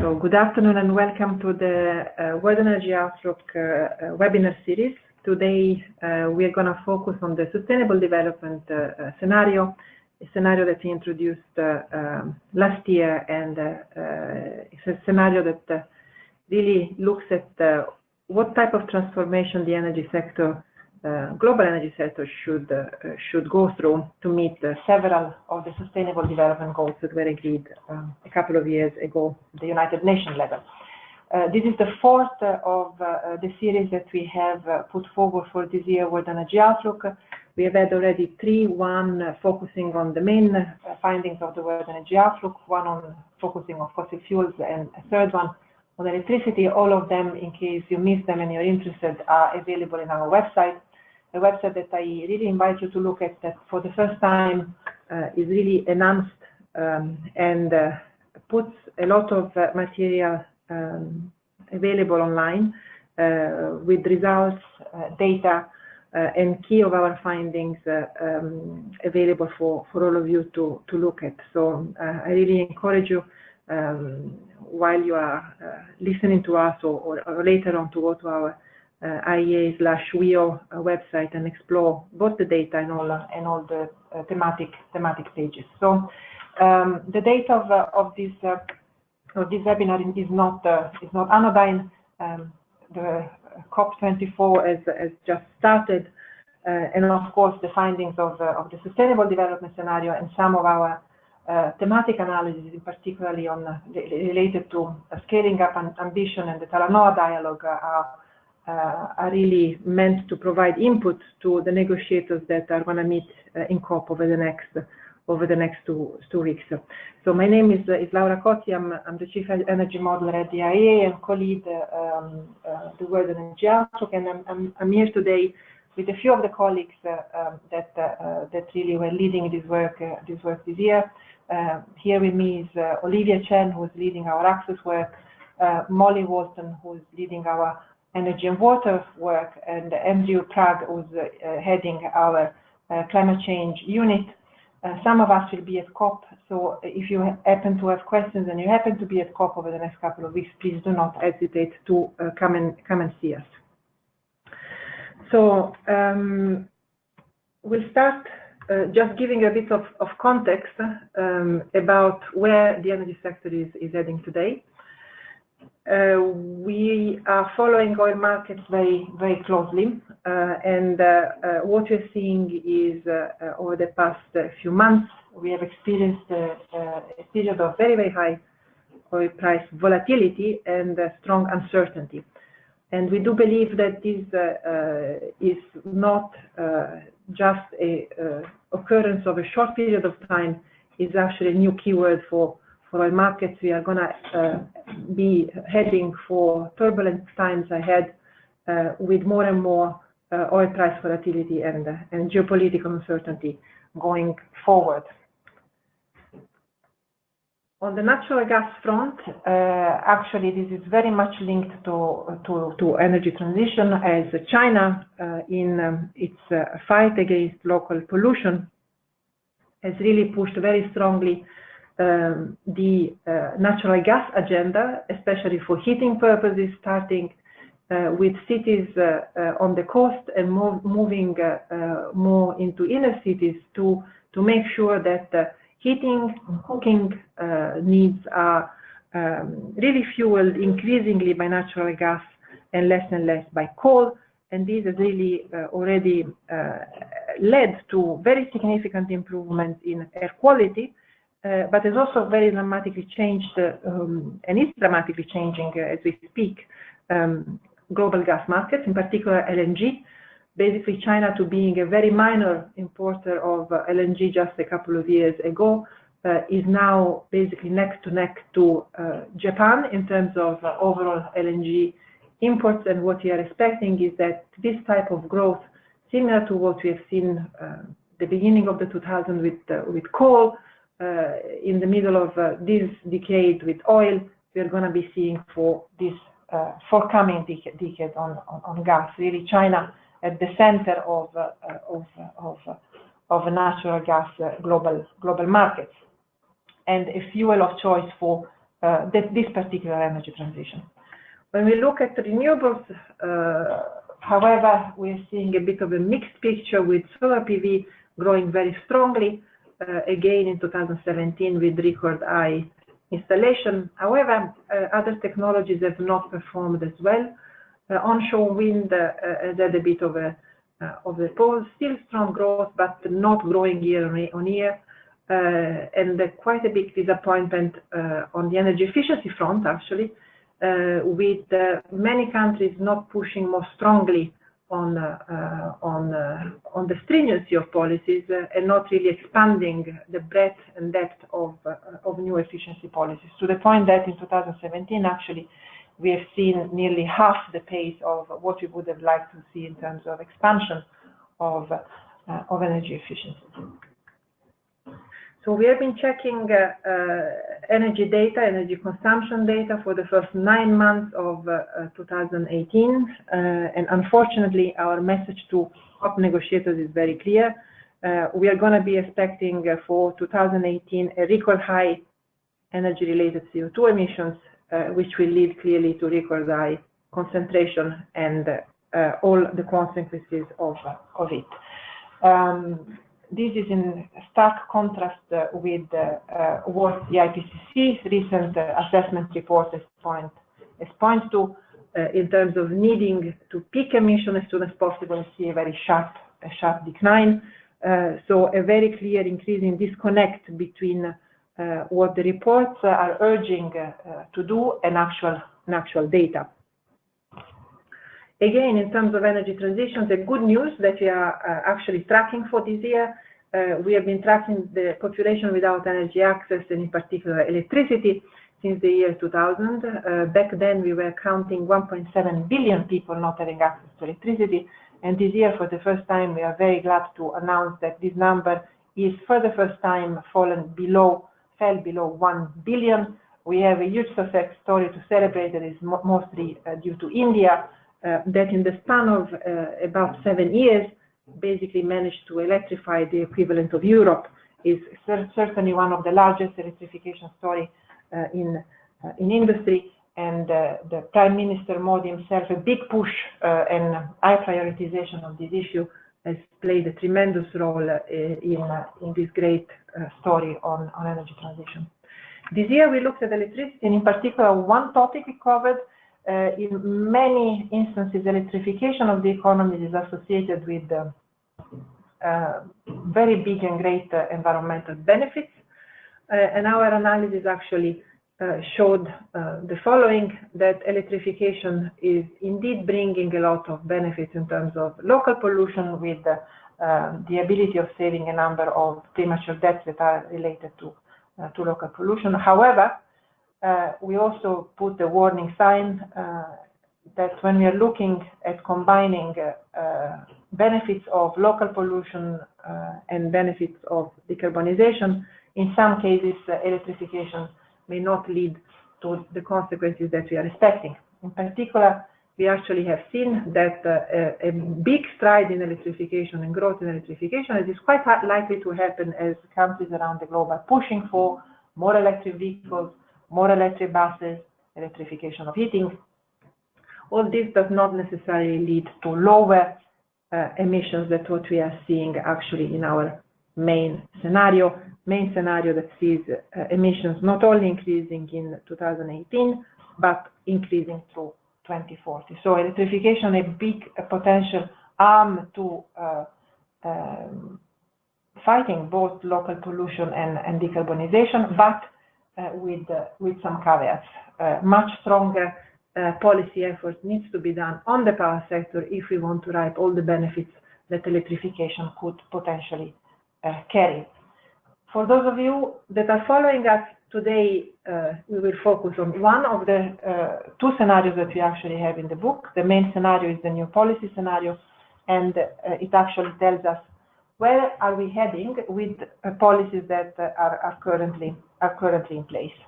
So good afternoon and welcome to the World Energy Outlook webinar series. Today we are going to focus on the sustainable development scenario, a scenario that we introduced last year, and it's a scenario that really looks at what type of transformation the energy sector, global energy sector should go through to meet several of the sustainable development goals that were agreed a couple of years ago at the United Nations level. This is the fourth of the series that we have put forward for this year World Energy Outlook. We have had already three, one focusing on the main findings of the World Energy Outlook, one on focusing on fossil fuels, and a third one on electricity. All of them, in case you missed them and you're interested, are available in our website. A website that I really invite you to look at, that for the first time is really enhanced and puts a lot of material available online with results, data, and key of our findings available for all of you to look at. So I really encourage you, while you are listening to us or later on, to go to our IEA/WEO website and explore both the data and all the thematic pages. So the data of this webinar is not anodyne. The COP24 has just started, and of course the findings of the sustainable development scenario and some of our thematic analysis, particularly on related to scaling up ambition and the Talanoa dialogue, are really meant to provide input to the negotiators that are going to meet in COP over the next two weeks. So my name is Laura Cotti. I'm the Chief Energy Modeler at the IEA and co-lead the World Energy Outlook, and I'm here today with a few of the colleagues that really were leading this work this year. Here with me is Olivia Chen, who is leading our access work, Molly Walton, who is leading our energy and water work, and Andrew Prague, who's heading our climate change unit. Some of us will be at COP, so if you happen to have questions and you happen to be at COP over the next couple of weeks, please do not hesitate to come and see us. So we'll start just giving a bit of context about where the energy sector is heading today. We are following oil markets very, very closely, and what we're seeing is over the past few months, we have experienced a period of very, very high oil price volatility and strong uncertainty. And we do believe that this is not just a occurrence of a short period of time, is actually a new keyword for oil markets. We are going to be heading for turbulent times ahead with more and more oil price volatility and geopolitical uncertainty going forward. On the natural gas front, actually this is very much linked to energy transition, as China, in its fight against local pollution, has really pushed very strongly the natural gas agenda, especially for heating purposes, starting with cities on the coast and moving more into inner cities to make sure that heating and cooking needs are really fueled increasingly by natural gas and less by coal. And this has really already led to very significant improvements in air quality, but has also very dramatically changed and is dramatically changing as we speak global gas markets, in particular LNG. Basically, China, to being a very minor importer of LNG just a couple of years ago, is now basically neck to neck to Japan in terms of overall LNG imports. And what we are expecting is that this type of growth, similar to what we have seen the beginning of the 2000s with coal, in the middle of this decade with oil, we are going to be seeing for this forthcoming decade on gas. Really, China at the center of natural gas global markets, and a fuel of choice for this particular energy transition. When we look at renewables, however, we're seeing a bit of a mixed picture with solar PV growing very strongly, again in 2017 with record high installation. However, other technologies have not performed as well. Onshore wind had a bit of a pause, still strong growth, but not growing year on year. And quite a big disappointment on the energy efficiency front, actually, with many countries not pushing more strongly on the stringency of policies and not really expanding the breadth and depth of new efficiency policies, to the point that in 2017, actually, we have seen nearly half the pace of what we would have liked to see in terms of expansion of energy efficiency. So we have been checking energy data, energy consumption data for the first 9 months of 2018, and unfortunately, our message to top negotiators is very clear. We are going to be expecting for 2018 a record high energy-related CO2 emissions, which will lead clearly to record high concentration and all the consequences of it. This is in stark contrast with what the IPCC's recent assessment report has pointed to in terms of needing to peak emission as soon as possible and see a very sharp decline. So a very clear increasing disconnect between what the reports are urging to do and actual data. Again, in terms of energy transition, the good news that we are actually tracking for this year, we have been tracking the population without energy access, and in particular electricity, since the year 2000. Back then, we were counting 1.7 billion people not having access to electricity, and this year, for the first time, we are very glad to announce that this number is, for the first time, fell below 1 billion. We have a huge success story to celebrate that is mostly due to India, that in the span of about 7 years, basically managed to electrify the equivalent of Europe. Is certainly one of the largest electrification story in industry, and the Prime Minister Modi himself, a big push and high prioritization of this issue, has played a tremendous role in this great story on energy transition. This year we looked at electricity, and in particular one topic we covered. In many instances, electrification of the economy is associated with very big and great environmental benefits, and our analysis actually showed the following: that electrification is indeed bringing a lot of benefits in terms of local pollution, with the ability of saving a number of premature deaths that are related to local pollution. However, we also put a warning sign that when we are looking at combining benefits of local pollution and benefits of decarbonization, in some cases electrification may not lead to the consequences that we are expecting. In particular, we actually have seen that a big stride in electrification and growth in electrification is quite likely to happen as countries around the globe are pushing for more electric vehicles, more electric buses, electrification of heating. All this does not necessarily lead to lower emissions than what we are seeing actually in our main scenario that sees emissions not only increasing in 2018, but increasing through 2040. So electrification, a big potential arm to fighting both local pollution and decarbonization, but with some caveats. Much stronger policy effort needs to be done on the power sector if we want to reap all the benefits that electrification could potentially carry. For those of you that are following us today, we will focus on one of the two scenarios that we actually have in the book. The main scenario is the new policy scenario, and it actually tells us where are we heading with policies that are currently in place.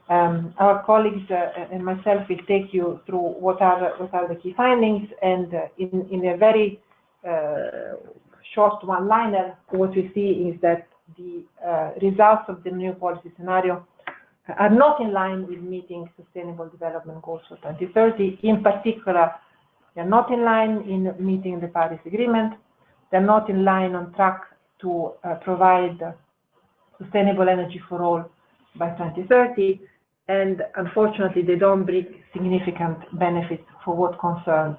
Our colleagues and myself will take you through what are the key findings, and in a very short one-liner, what we see is that the results of the new policy scenario are not in line with meeting Sustainable Development Goals for 2030. In particular, they are not in line in meeting the Paris Agreement. They are not in line on track to provide sustainable energy for all by 2030. And unfortunately, they don't bring significant benefits for what concerns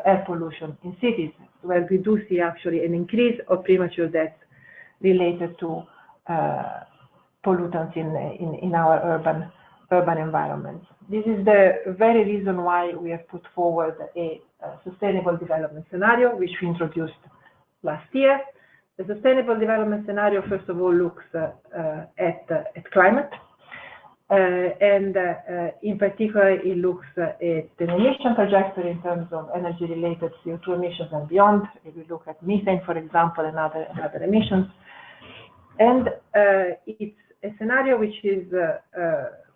air pollution in cities, where we do see actually an increase of premature deaths related to pollutants in our urban environments. This is the very reason why we have put forward a sustainable development scenario, which we introduced last year. The sustainable development scenario, first of all, looks at climate. And in particular, it looks at the emission trajectory in terms of energy-related CO2 emissions and beyond. If we look at methane, for example, and other emissions. And it's a scenario which is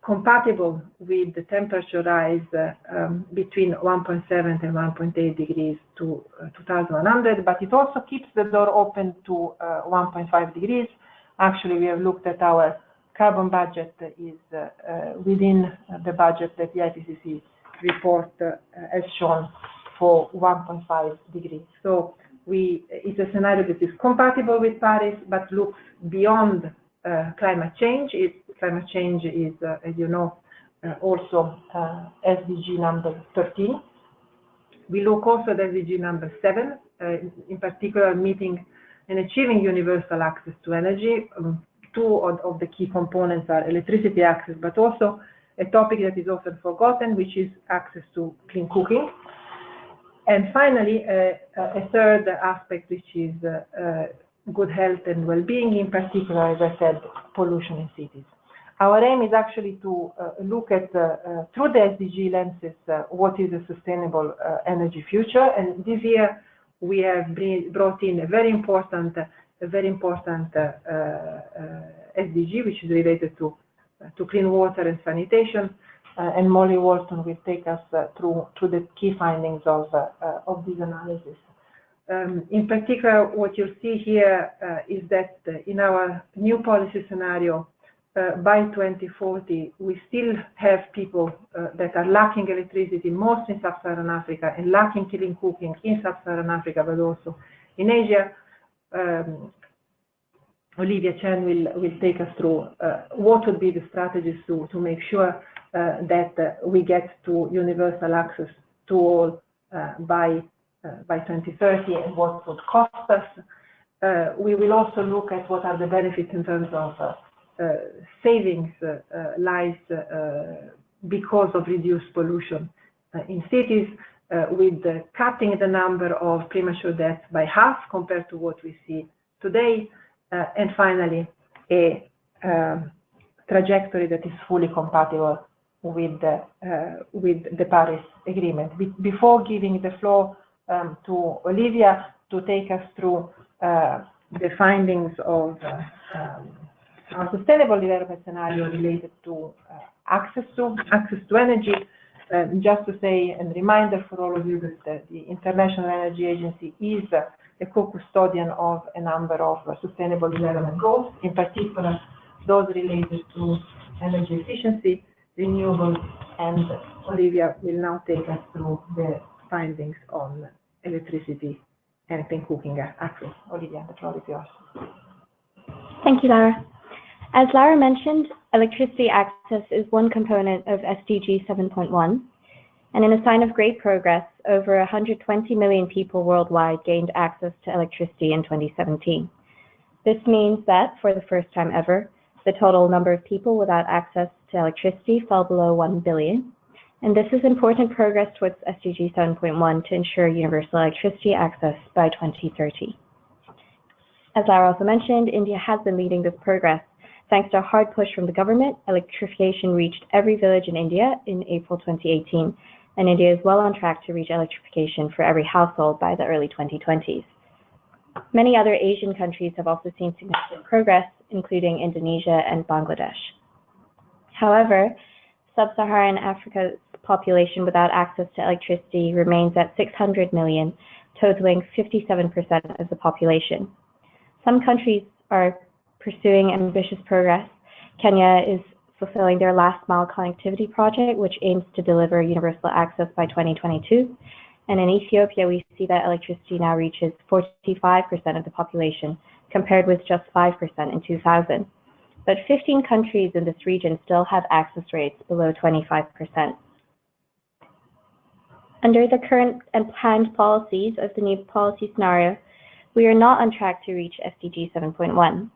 compatible with the temperature rise between 1.7 and 1.8 degrees to 2100, but it also keeps the door open to 1.5 degrees. Actually, we have looked at our carbon budget is within the budget that the IPCC report has shown for 1.5 degrees. So it's a scenario that is compatible with Paris, but looks beyond climate change. Climate change is, as you know, also SDG number 13. We look also at SDG number 7, in particular meeting and achieving universal access to energy. Two of the key components are electricity access, but also a topic that is often forgotten, which is access to clean cooking. And finally, a third aspect, which is good health and well-being, in particular, as I said, pollution in cities. Our aim is actually to look at, through the SDG lenses, what is a sustainable energy future. And this year, we have brought in a very important SDG, which is related to clean water and sanitation, and Molly Walton will take us through the key findings of this analysis. In particular, what you'll see here is that in our new policy scenario, by 2040, we still have people that are lacking electricity, mostly in Sub-Saharan Africa, and lacking clean cooking in Sub-Saharan Africa, but also in Asia. Olivia Chen will take us through what would be the strategies to make sure that we get to universal access to all by 2030 and what would cost us. We will also look at what are the benefits in terms of savings lives because of reduced pollution in cities, with cutting the number of premature deaths by half compared to what we see today. And finally, a trajectory that is fully compatible with the Paris Agreement. Before giving the floor to Olivia to take us through the findings of our sustainable development scenario related to access to energy, just to say and reminder for all of you that the International Energy Agency is a co-custodian of a number of sustainable development goals, in particular those related to energy efficiency, renewables, and Olivia will now take us through the findings on electricity and clean cooking access. Olivia, the floor is yours. Thank you, Lara. As Lara mentioned, electricity access is one component of SDG 7.1, and in a sign of great progress, over 120 million people worldwide gained access to electricity in 2017. This means that, for the first time ever, the total number of people without access to electricity fell below 1 billion, and this is important progress towards SDG 7.1 to ensure universal electricity access by 2030. As Lara also mentioned, India has been leading this progress. Thanks to a hard push from the government, electrification reached every village in India in April 2018, and India is well on track to reach electrification for every household by the early 2020s. Many other Asian countries have also seen significant progress, including Indonesia and Bangladesh. However, Sub-Saharan Africa's population without access to electricity remains at 600 million, totaling 57% of the population. Some countries are pursuing ambitious progress. Kenya is fulfilling their last mile connectivity project, which aims to deliver universal access by 2022. And in Ethiopia, we see that electricity now reaches 45% of the population, compared with just 5% in 2000. But 15 countries in this region still have access rates below 25%. Under the current and planned policies of the new policy scenario, we are not on track to reach SDG 7.1.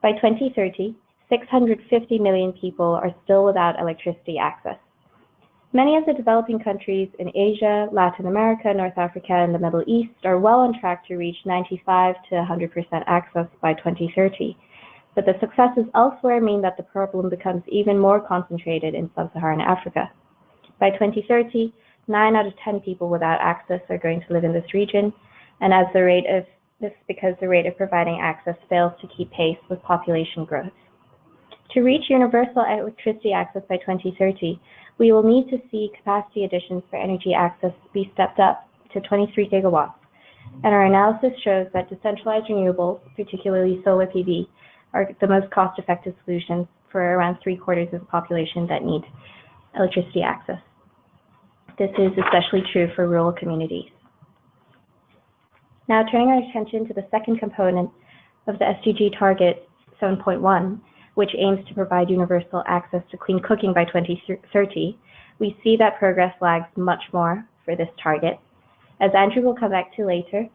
By 2030, 650 million people are still without electricity access. Many of the developing countries in Asia, Latin America, North Africa, and the Middle East are well on track to reach 95 to 100% access by 2030. But the successes elsewhere mean that the problem becomes even more concentrated in sub-Saharan Africa. By 2030, 9 out of 10 people without access are going to live in this region, and this is because the rate of providing access fails to keep pace with population growth. To reach universal electricity access by 2030, we will need to see capacity additions for energy access be stepped up to 23 gigawatts. And our analysis shows that decentralized renewables, particularly solar PV, are the most cost-effective solutions for around 3/4 of the population that need electricity access. This is especially true for rural communities. Now, turning our attention to the second component of the SDG target 7.1, which aims to provide universal access to clean cooking by 2030, we see that progress lags much more for this target. As Andrew will come back to later,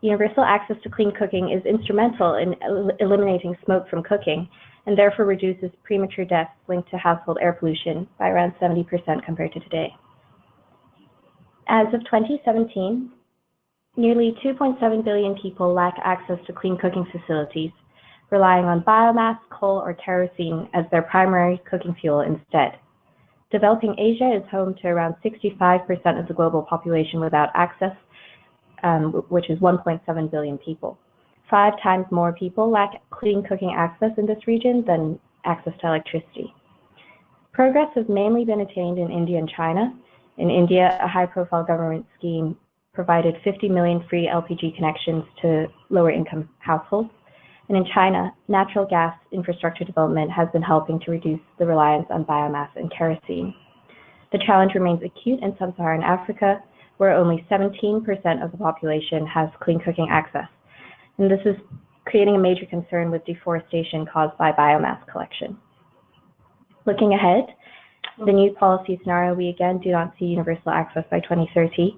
universal access to clean cooking is instrumental in eliminating smoke from cooking, and therefore reduces premature deaths linked to household air pollution by around 70% compared to today. As of 2017, nearly 2.7 billion people lack access to clean cooking facilities, relying on biomass, coal, or kerosene as their primary cooking fuel instead. Developing Asia is home to around 65% of the global population without access, which is 1.7 billion people. 5 times more people lack clean cooking access in this region than access to electricity. Progress has mainly been attained in India and China. In India, a high-profile government scheme provided 50 million free LPG connections to lower-income households. And in China, natural gas infrastructure development has been helping to reduce the reliance on biomass and kerosene. The challenge remains acute in sub-Saharan Africa, where only 17% of the population has clean cooking access. And this is creating a major concern with deforestation caused by biomass collection. Looking ahead, the new policy scenario, we again do not see universal access by 2030.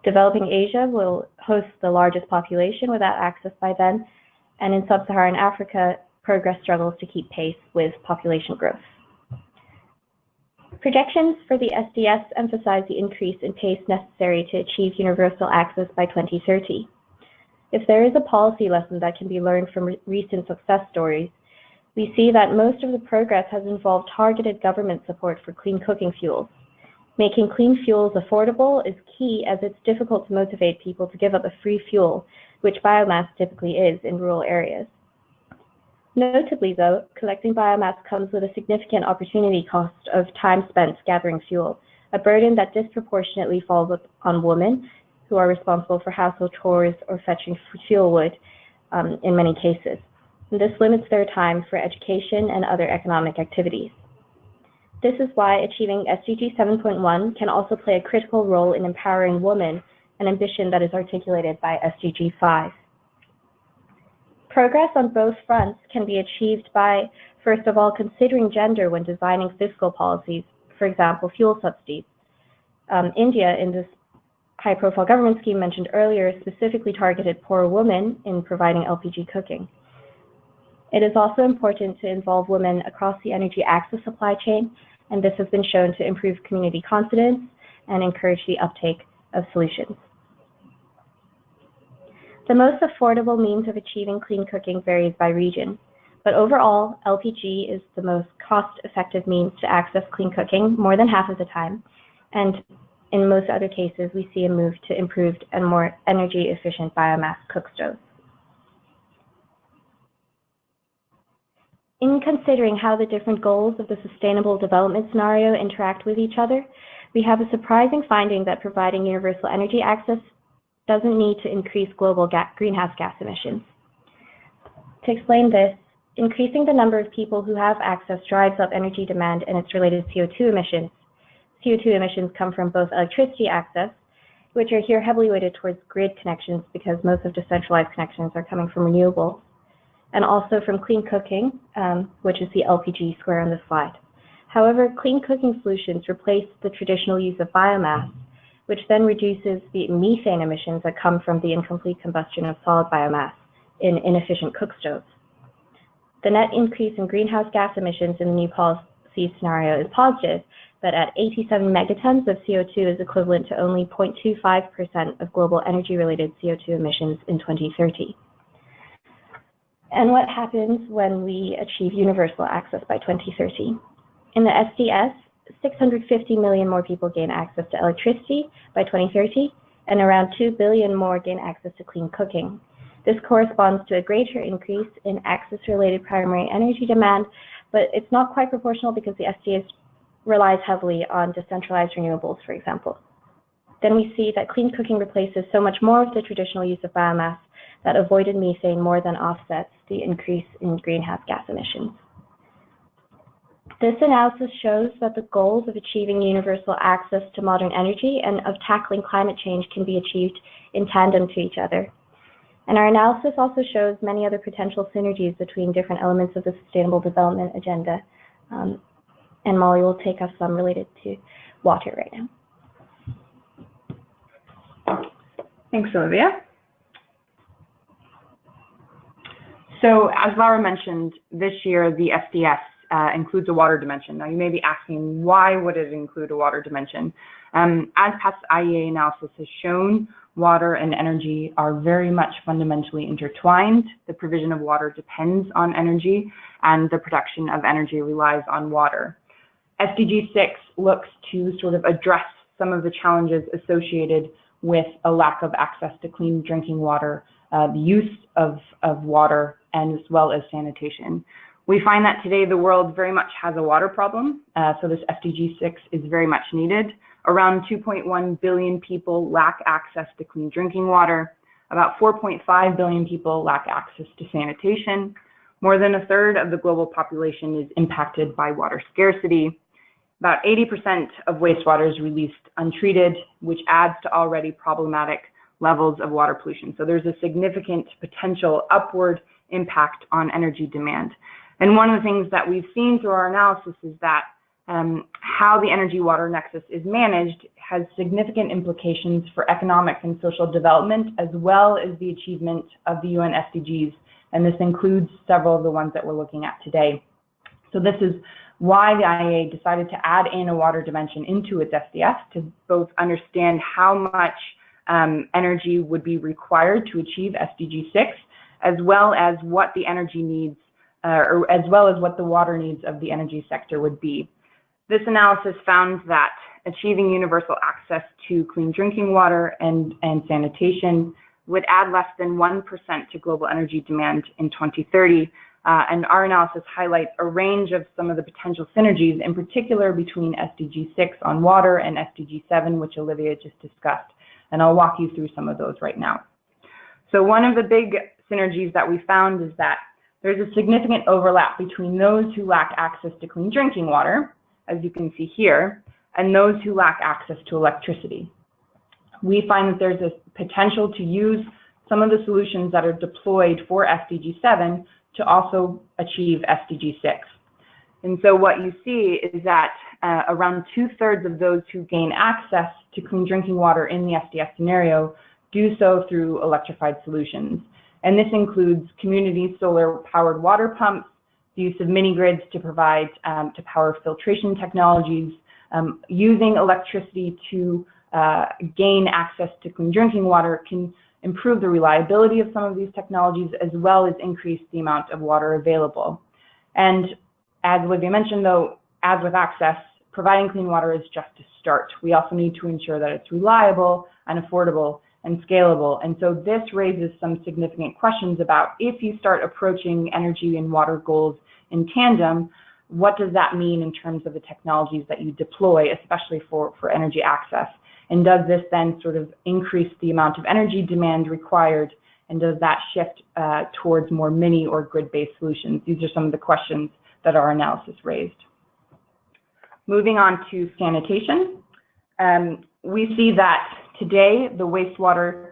Developing Asia will host the largest population without access by then, and in sub-Saharan Africa, progress struggles to keep pace with population growth. Projections for the SDS emphasize the increase in pace necessary to achieve universal access by 2030. If there is a policy lesson that can be learned from recent success stories, we see that most of the progress has involved targeted government support for clean cooking fuels. Making clean fuels affordable is key, as it's difficult to motivate people to give up a free fuel, which biomass typically is in rural areas. Notably, though, collecting biomass comes with a significant opportunity cost of time spent gathering fuel, a burden that disproportionately falls on women who are responsible for household chores or fetching fuel wood in many cases. And this limits their time for education and other economic activities. This is why achieving SDG 7.1 can also play a critical role in empowering women, an ambition that is articulated by SDG 5. Progress on both fronts can be achieved by, first of all, considering gender when designing fiscal policies, for example, fuel subsidies. India, in this high-profile government scheme mentioned earlier, specifically targeted poor women in providing LPG cooking. It is also important to involve women across the energy access supply chain, and this has been shown to improve community confidence and encourage the uptake of solutions. The most affordable means of achieving clean cooking varies by region, but overall, LPG is the most cost-effective means to access clean cooking more than half of the time, and in most other cases, we see a move to improved and more energy-efficient biomass cook stoves. In considering how the different goals of the Sustainable Development Scenario interact with each other, we have a surprising finding that providing universal energy access doesn't need to increase global greenhouse gas emissions. To explain this, Increasing the number of people who have access drives up energy demand and its related CO2 emissions. CO2 emissions come from both electricity access, which are here heavily weighted towards grid connections because most of decentralized connections are coming from renewables, and also from clean cooking, which is the LPG square on this slide. However, clean cooking solutions replace the traditional use of biomass, which then reduces the methane emissions that come from the incomplete combustion of solid biomass in inefficient cook stoves. The net increase in greenhouse gas emissions in the new policy scenario is positive, but at 87 megatons of CO2 is equivalent to only 0.25% of global energy-related CO2 emissions in 2030. And what happens when we achieve universal access by 2030? In the SDS, 650 million more people gain access to electricity by 2030, and around 2 billion more gain access to clean cooking. This corresponds to a greater increase in access-related primary energy demand, but it's not quite proportional because the SDS relies heavily on decentralized renewables, for example. Then we see that clean cooking replaces so much more of the traditional use of biomass that avoided methane more than offsets the increase in greenhouse gas emissions. This analysis shows that the goals of achieving universal access to modern energy and of tackling climate change can be achieved in tandem to each other. And our analysis also shows many other potential synergies between different elements of the Sustainable Development Agenda. And Molly will take us some related to water right now. Thanks, Olivia. So as Laura mentioned, this year the SDS includes a water dimension. Now you may be asking, why would it include a water dimension? As past IEA analysis has shown, water and energy are very much fundamentally intertwined. The provision of water depends on energy, and the production of energy relies on water. SDG 6 looks to sort of address some of the challenges associated with a lack of access to clean drinking water, the use of water, and as well as sanitation. We find that today the world very much has a water problem, so this SDG 6 is very much needed. Around 2.1 billion people lack access to clean drinking water. About 4.5 billion people lack access to sanitation. More than a third of the global population is impacted by water scarcity. About 80% of wastewater is released untreated, which adds to already problematic levels of water pollution. So there's a significant potential upward impact on energy demand. And one of the things that we've seen through our analysis is that how the energy-water nexus is managed has significant implications for economic and social development, as well as the achievement of the UN SDGs. And this includes several of the ones that we're looking at today. So this is why the IEA decided to add in a water dimension into its SDS to both understand how much energy would be required to achieve SDG 6, as well as what the energy needs, or as well as what the water needs of the energy sector would be. This analysis found that achieving universal access to clean drinking water and sanitation would add less than 1% to global energy demand in 2030. And our analysis highlights a range of some of the potential synergies, in particular between SDG 6 on water and SDG 7, which Olivia just discussed. And I'll walk you through some of those right now. So one of the big synergies that we found is that there's a significant overlap between those who lack access to clean drinking water, as you can see here, and those who lack access to electricity. We find that there's a potential to use some of the solutions that are deployed for SDG 7 to also achieve SDG 6. And so what you see is that around 2/3 of those who gain access to clean drinking water in the SDS scenario do so through electrified solutions. And this includes community solar-powered water pumps, the use of mini-grids to provide to power filtration technologies, using electricity to gain access to clean drinking water can improve the reliability of some of these technologies, as well as increase the amount of water available. And as Olivia mentioned, though, as with access, providing clean water is just a start. We also need to ensure that it's reliable and affordable and scalable. And so this raises some significant questions about, if you start approaching energy and water goals in tandem, what does that mean in terms of the technologies that you deploy, especially for energy access? And does this then sort of increase the amount of energy demand required And does that shift towards more mini or grid-based solutions? These are some of the questions that our analysis raised. Moving on to sanitation, we see that today the wastewater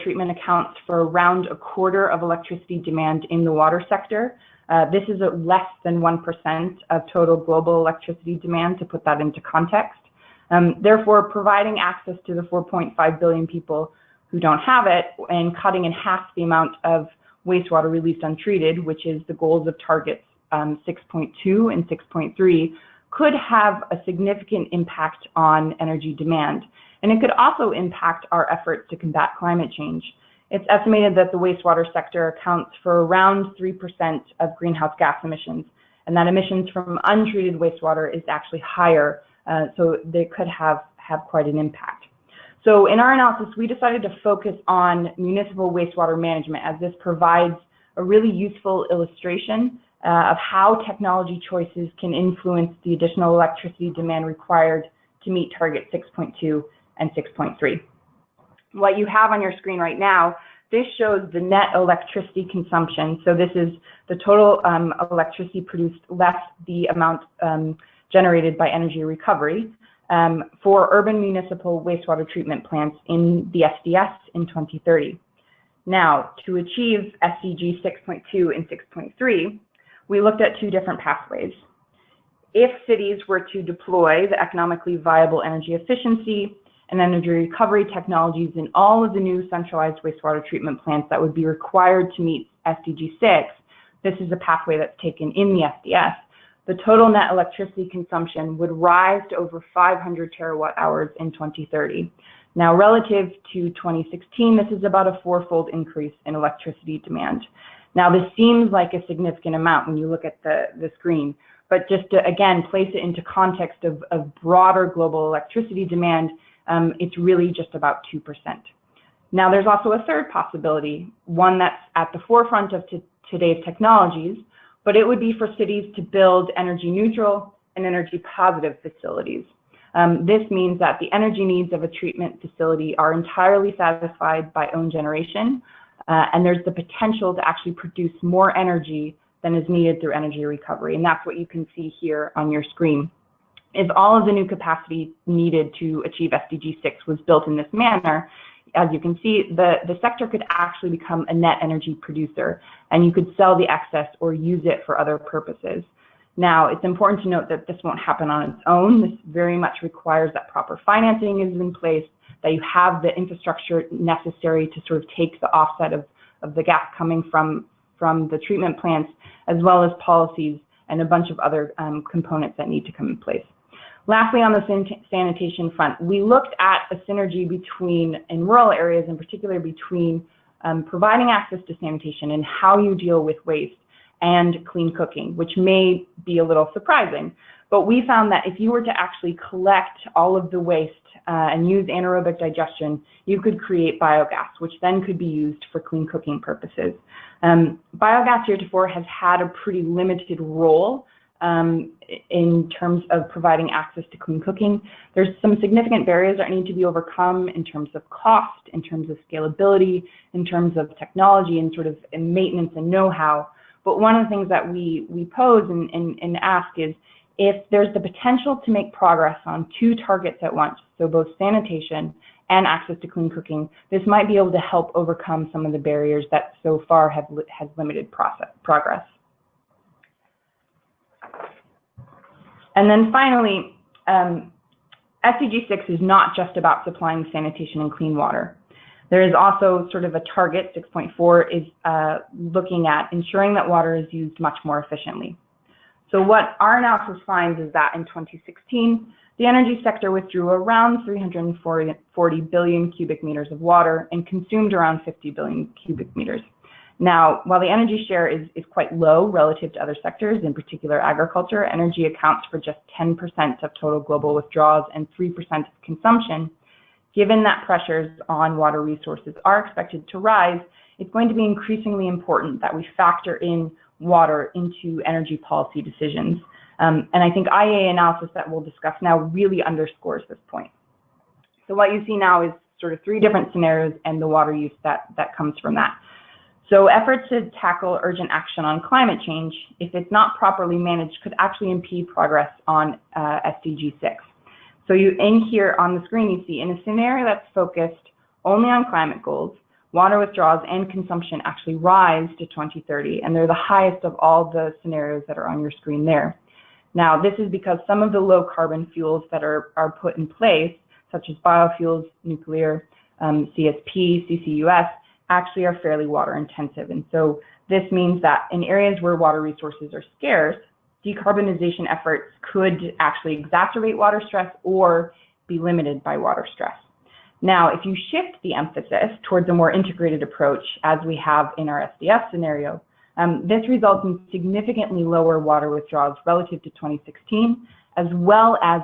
treatment accounts for around a quarter of electricity demand in the water sector. This is at less than 1% of total global electricity demand, to put that into context. Therefore, providing access to the 4.5 billion people who don't have it and cutting in half the amount of wastewater released untreated, which is the goals of targets 6.2 and 6.3, could have a significant impact on energy demand. And it could also impact our efforts to combat climate change. It's estimated that the wastewater sector accounts for around 3% of greenhouse gas emissions, and that emissions from untreated wastewater is actually higher, so they could have quite an impact. So in our analysis, we decided to focus on municipal wastewater management, as this provides a really useful illustration of how technology choices can influence the additional electricity demand required to meet target 6.2 and 6.3. What you have on your screen right now, this shows the net electricity consumption. So this is the total electricity produced less the amount generated by energy recovery for urban municipal wastewater treatment plants in the SDS in 2030. Now, to achieve SDG 6.2 and 6.3, we looked at two different pathways. If cities were to deploy the economically viable energy efficiency and energy recovery technologies in all of the new centralized wastewater treatment plants that would be required to meet SDG 6, this is a pathway that's taken in the SDS, the total net electricity consumption would rise to over 500 terawatt hours in 2030. Now, relative to 2016, this is about a fourfold increase in electricity demand. Now, this seems like a significant amount when you look at the screen, but just to, again, place it into context of broader global electricity demand, it's really just about 2%. Now, there's also a third possibility, one that's at the forefront of today's technologies, but it would be for cities to build energy neutral and energy positive facilities. This means that the energy needs of a treatment facility are entirely satisfied by own generation, and there's the potential to actually produce more energy than is needed through energy recovery. And that's what you can see here on your screen. If all of the new capacity needed to achieve SDG 6 was built in this manner, as you can see, the sector could actually become a net energy producer, and you could sell the excess or use it for other purposes. Now, it's important to note that this won't happen on its own. This very much requires that proper financing is in place, that you have the infrastructure necessary to sort of take the offset of the gas coming from the treatment plants, as well as policies and a bunch of other components that need to come in place. Lastly, on the sanitation front, we looked at a synergy in rural areas, in particular between providing access to sanitation and how you deal with waste and clean cooking, which may be a little surprising. But we found that if you were to actually collect all of the waste and use anaerobic digestion, you could create biogas, which then could be used for clean cooking purposes. Biogas heretofore has had a pretty limited role in terms of providing access to clean cooking. There's some significant barriers that need to be overcome in terms of cost, in terms of scalability, in terms of technology and sort of maintenance and know-how. But one of the things that we pose and ask is, if there's the potential to make progress on two targets at once, so both sanitation and access to clean cooking, this might be able to help overcome some of the barriers that so far has limited progress. And then finally, SDG 6 is not just about supplying sanitation and clean water. There is also sort of a target, 6.4, is looking at ensuring that water is used much more efficiently. So what our analysis finds is that in 2016, the energy sector withdrew around 340 billion cubic meters of water and consumed around 50 billion cubic meters. Now, while the energy share is quite low relative to other sectors, in particular agriculture, energy accounts for just 10% of total global withdrawals and 3% of consumption. Given that pressures on water resources are expected to rise, it's going to be increasingly important that we factor in water into energy policy decisions. And I think IEA analysis that we'll discuss now really underscores this point. So what you see now is sort of 3 different scenarios and the water use that comes from that. So efforts to tackle urgent action on climate change, if it's not properly managed, could actually impede progress on SDG 6. So in here on the screen, you see in a scenario that's focused only on climate goals, water withdrawals and consumption actually rise to 2030, and they're the highest of all the scenarios that are on your screen there. Now, this is because some of the low carbon fuels that are put in place, such as biofuels, nuclear, CSP, CCUS, actually are fairly water intensive. And so this means that in areas where water resources are scarce, decarbonization efforts could actually exacerbate water stress or be limited by water stress. Now, if you shift the emphasis towards a more integrated approach, as we have in our SDF scenario, this results in significantly lower water withdrawals relative to 2016, as well as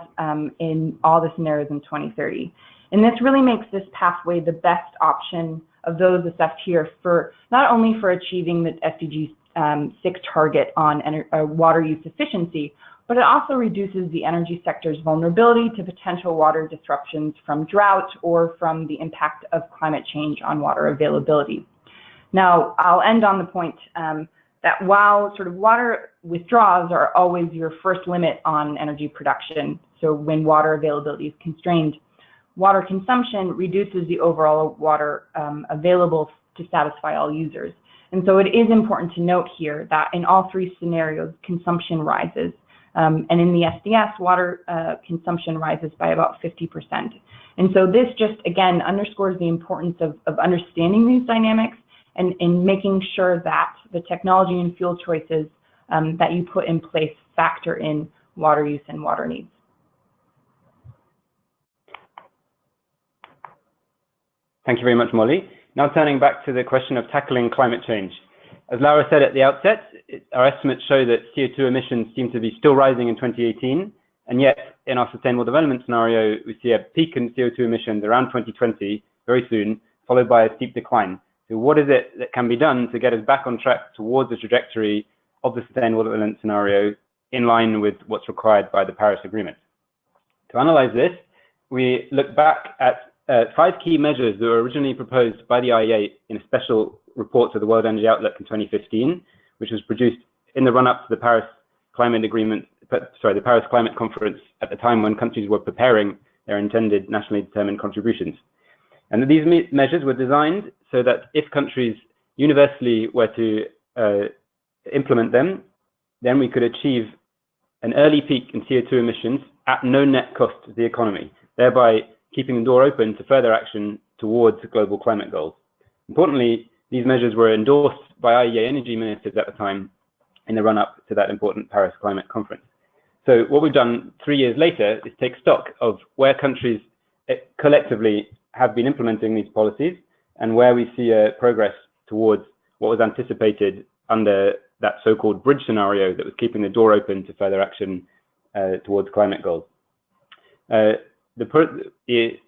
in all the scenarios in 2030. And this really makes this pathway the best option of those assessed here for not only for achieving the SDG 6 target on water use efficiency, but it also reduces the energy sector's vulnerability to potential water disruptions from drought or from the impact of climate change on water availability. Now, I'll end on the point that while sort of water withdrawals are always your first limit on energy production, so when water availability is constrained, water consumption reduces the overall water available to satisfy all users. And so it is important to note here that in all 3 scenarios, consumption rises. And in the SDS, water consumption rises by about 50%. And so this just, again, underscores the importance of understanding these dynamics and making sure that the technology and fuel choices that you put in place factor in water use and water needs. Thank you very much, Molly. Now turning back to the question of tackling climate change. As Laura said at the outset, our estimates show that CO2 emissions seem to be still rising in 2018, and yet in our sustainable development scenario, we see a peak in CO2 emissions around 2020, very soon, followed by a steep decline. So what is it that can be done to get us back on track towards the trajectory of the sustainable development scenario in line with what's required by the Paris Agreement? To analyze this, we look back at 5 key measures that were originally proposed by the IEA in a special report to the World Energy Outlook in 2015, which was produced in the run-up to the Paris Climate Agreement, the Paris Climate Conference at the time when countries were preparing their intended nationally determined contributions. And these measures were designed so that if countries universally were to implement them, then we could achieve an early peak in CO2 emissions at no net cost to the economy, thereby keeping the door open to further action towards global climate goals. Importantly, these measures were endorsed by IEA energy ministers at the time in the run-up to that important Paris Climate Conference. So what we've done 3 years later is take stock of where countries collectively have been implementing these policies and where we see a progress towards what was anticipated under that so-called bridge scenario that was keeping the door open to further action towards climate goals. The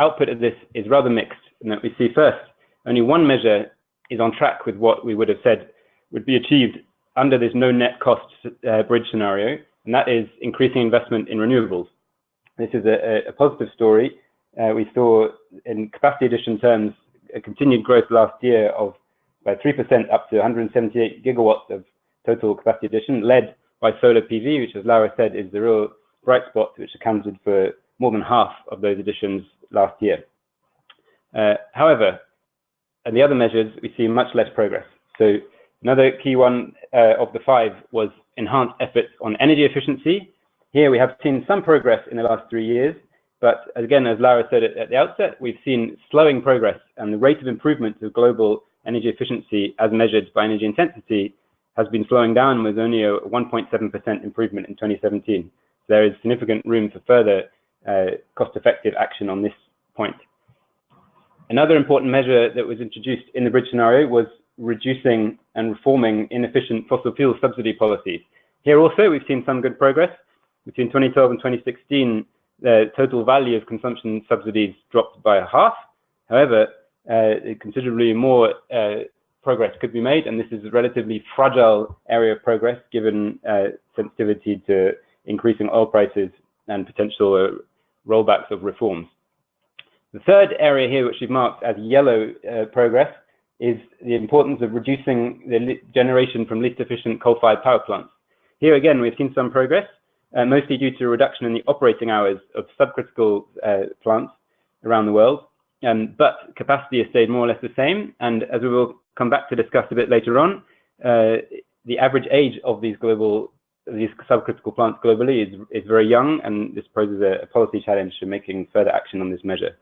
output of this is rather mixed in that we see first, only one measure is on track with what we would have said would be achieved under this no net cost bridge scenario, and that is increasing investment in renewables. This is a positive story. We saw in capacity addition terms a continued growth last year of by 3% up to 178 gigawatts of total capacity addition, led by solar PV, which, as Laura said, is the real bright spot, which accounted for more than half of those additions last year. However, and the other measures, we see much less progress. So another key one of the 5 was enhanced efforts on energy efficiency. Here we have seen some progress in the last 3 years, but again, as Laura said at the outset, we've seen slowing progress, and the rate of improvement of global energy efficiency as measured by energy intensity has been slowing down, with only a 1.7% improvement in 2017. So there is significant room for further cost-effective action on this point. Another important measure that was introduced in the bridge scenario was reducing and reforming inefficient fossil fuel subsidy policies. Here also, we've seen some good progress. Between 2012 and 2016, the total value of consumption subsidies dropped by half. However, considerably more progress could be made, and this is a relatively fragile area of progress given sensitivity to increasing oil prices and potential rollbacks of reforms. The third area here, which we've marked as yellow progress, is the importance of reducing the generation from least efficient coal-fired power plants. Here again, we've seen some progress, mostly due to a reduction in the operating hours of subcritical plants around the world, but capacity has stayed more or less the same. And as we will come back to discuss a bit later on, the average age of these subcritical plants globally is very young, and this poses a policy challenge to making further action on this measure.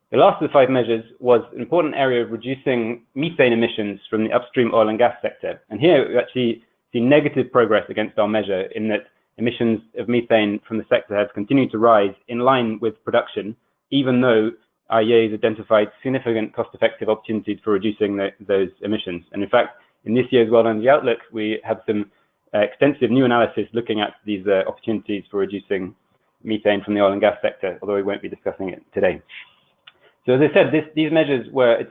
The last of the 5 measures was an important area of reducing methane emissions from the upstream oil and gas sector. And here we actually see negative progress against our measure, in that emissions of methane from the sector have continued to rise in line with production, even though IEA has identified significant cost-effective opportunities for reducing those emissions. And in fact, in this year's World Energy Outlook, we have some extensive new analysis looking at these opportunities for reducing methane from the oil and gas sector, although we won't be discussing it today. So as I said, these measures were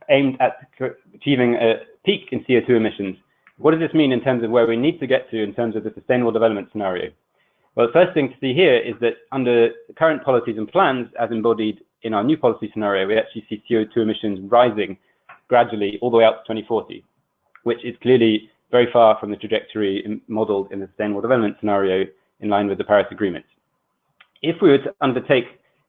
aimed at achieving a peak in CO2 emissions. What does this mean in terms of where we need to get to in terms of the sustainable development scenario? Well, the first thing to see here is that under the current policies and plans, as embodied in our new policy scenario, we actually see CO2 emissions rising gradually all the way out to 2040, which is clearly very far from the trajectory modeled in the sustainable development scenario in line with the Paris Agreement. If we were to undertake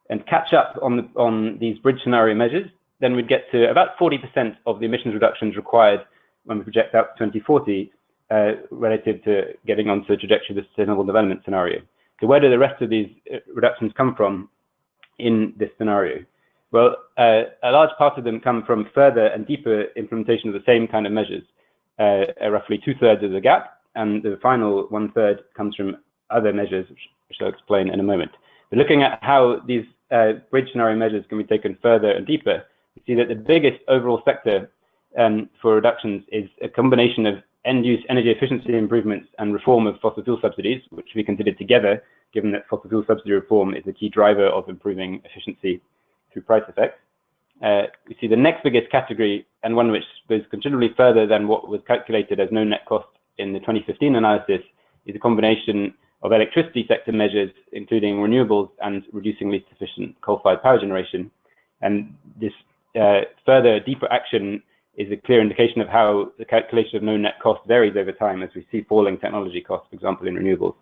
and catch up on these bridge scenario measures, then we'd get to about 40% of the emissions reductions required when we project out to 2040 relative to getting onto the trajectory of the sustainable development scenario. So where do the rest of these reductions come from in this scenario? Well, a large part of them come from further and deeper implementation of the same kind of measures, roughly 2/3 of the gap, and the final 1/3 comes from other measures, which I'll explain in a moment. But looking at how these bridge scenario measures can be taken further and deeper, we see that the biggest overall sector for reductions is a combination of end-use energy efficiency improvements and reform of fossil fuel subsidies, which we considered together, given that fossil fuel subsidy reform is a key driver of improving efficiency through price effects. We see the next biggest category, and one which goes considerably further than what was calculated as no net cost in the 2015 analysis, is a combination of electricity sector measures, including renewables and reducing least efficient coal-fired power generation. And this further deeper action is a clear indication of how the calculation of no net cost varies over time, as we see falling technology costs, for example, in renewables.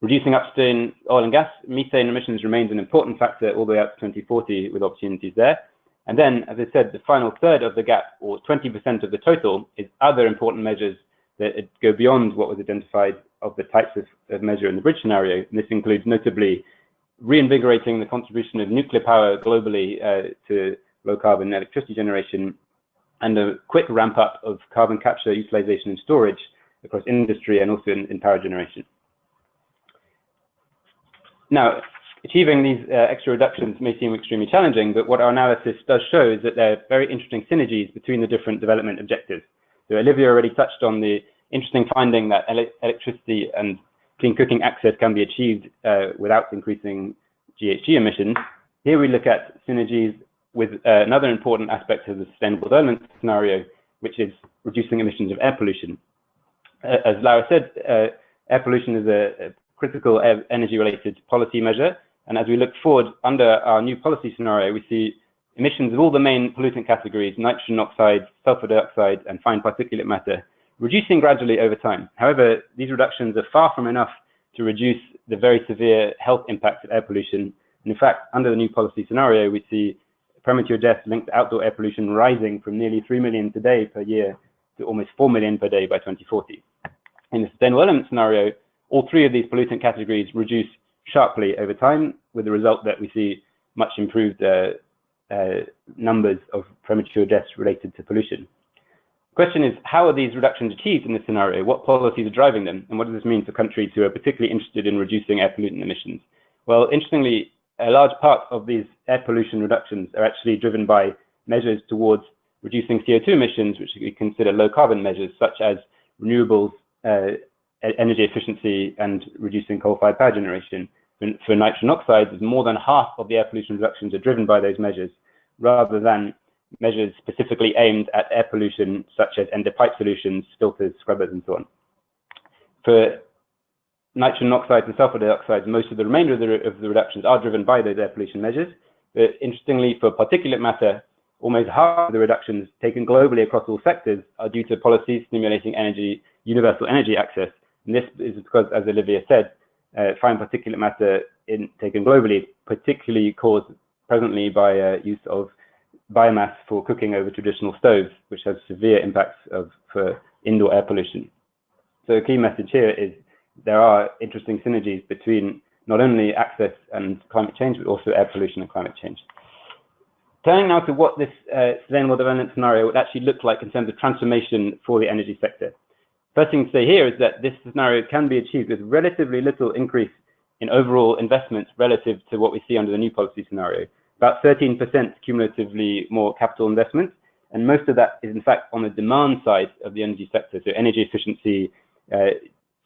Reducing upstream oil and gas methane emissions remains an important factor all the way out to 2040, with opportunities there. And then, as I said, the final third of the gap, or 20% of the total, is other important measures that go beyond what was identified of the types of measure in the bridge scenario. And this includes notably reinvigorating the contribution of nuclear power globally to low carbon electricity generation, and a quick ramp up of carbon capture, utilization and storage across industry and also in power generation. Now, achieving these extra reductions may seem extremely challenging, but what our analysis does show is that there are very interesting synergies between the different development objectives. So Olivia already touched on the interesting finding that electricity and clean cooking access can be achieved without increasing GHG emissions. Here we look at synergies with another important aspect of the sustainable development scenario, which is reducing emissions of air pollution. As Laura said, air pollution is a critical energy-related policy measure, and as we look forward under our new policy scenario, we see emissions of all the main pollutant categories, nitrogen oxide, sulfur dioxide, and fine particulate matter, reducing gradually over time. However, these reductions are far from enough to reduce the very severe health impacts of air pollution. And in fact, under the new policy scenario, we see premature deaths linked to outdoor air pollution rising from nearly 3 million today per year to almost 4 million per day by 2040. In the sustainable development scenario, all three of these pollutant categories reduce sharply over time, with the result that we see much improved numbers of premature deaths related to pollution. The question is, how are these reductions achieved in this scenario? What policies are driving them? And what does this mean for countries who are particularly interested in reducing air pollutant emissions? Well, interestingly, a large part of these air pollution reductions are actually driven by measures towards reducing CO2 emissions, which we consider low carbon measures, such as renewables, energy efficiency, and reducing coal-fired power generation. For nitrogen oxides, more than half of the air pollution reductions are driven by those measures, rather than measures specifically aimed at air pollution, such as end-of-pipe solutions, filters, scrubbers, and so on. For nitrogen oxides and sulfur dioxide, most of the remainder of the reductions are driven by those air pollution measures. But interestingly, for particulate matter, almost half of the reductions taken globally across all sectors are due to policies stimulating universal energy access. And this is because, as Olivia said, fine particulate matter taken globally, particularly caused presently by use of biomass for cooking over traditional stoves, which has severe impacts for indoor air pollution. So the key message here is there are interesting synergies between not only access and climate change, but also air pollution and climate change. Turning now to what this sustainable development scenario would actually look like in terms of transformation for the energy sector. First thing to say here is that this scenario can be achieved with relatively little increase in overall investments relative to what we see under the new policy scenario. About 13% cumulatively more capital investment, and most of that is in fact on the demand side of the energy sector, so energy efficiency,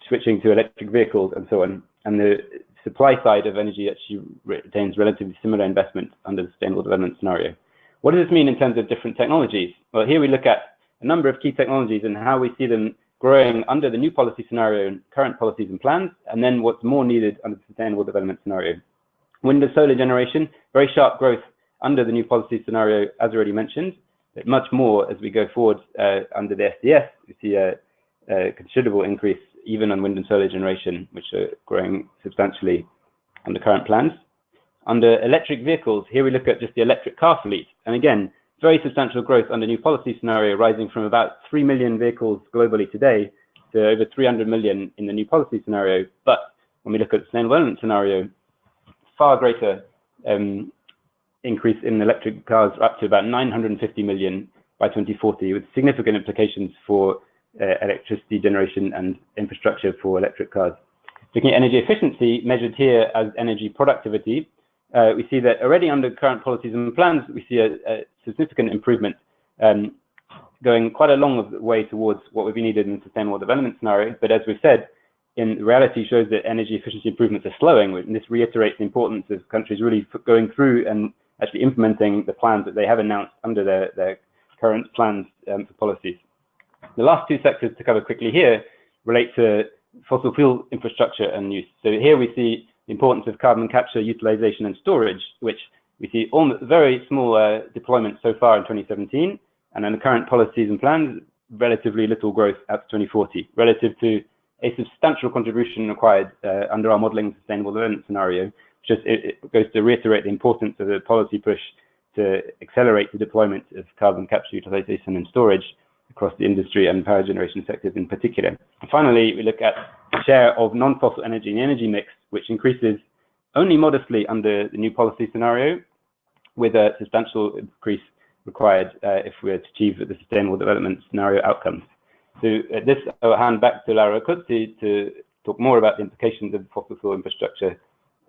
switching to electric vehicles and so on. And the supply side of energy actually retains relatively similar investment under the sustainable development scenario. What does this mean in terms of different technologies? Well, here we look at a number of key technologies and how we see them growing under the new policy scenario and current policies and plans, and then what's more needed under the sustainable development scenario. Wind and solar generation, very sharp growth under the new policy scenario, as already mentioned, but much more as we go forward under the SDS. We see a considerable increase even on wind and solar generation, which are growing substantially under current plans. Under electric vehicles, here we look at just the electric car fleet. And again, very substantial growth under new policy scenario, rising from about 3 million vehicles globally today to over 300 million in the new policy scenario. But when we look at the sustainable development scenario, far greater increase in electric cars, up to about 950 million by 2040, with significant implications for electricity generation and infrastructure for electric cars. Looking at energy efficiency, measured here as energy productivity, we see that already under current policies and plans, we see a significant improvement going quite a long way towards what would be needed in the sustainable development scenario. But as we've said, in reality shows that energy efficiency improvements are slowing, and this reiterates the importance of countries really going through and actually implementing the plans that they have announced under their current plans for policies. The last two sectors to cover quickly here relate to fossil fuel infrastructure and use. So here we see the importance of carbon capture, utilization and storage, which we see almost very small deployment so far in 2017, and in the current policies and plans, relatively little growth up to 2040, relative to a substantial contribution required under our modeling sustainable development scenario. Just it goes to reiterate the importance of the policy push to accelerate the deployment of carbon capture, utilization and storage across the industry and power generation sectors in particular. And finally, we look at the share of non-fossil energy in the energy mix, which increases only modestly under the new policy scenario, with a substantial increase required if we are to achieve the sustainable development scenario outcomes. So at this, I'll hand back to Laura Cozzi to talk more about the implications of fossil fuel infrastructure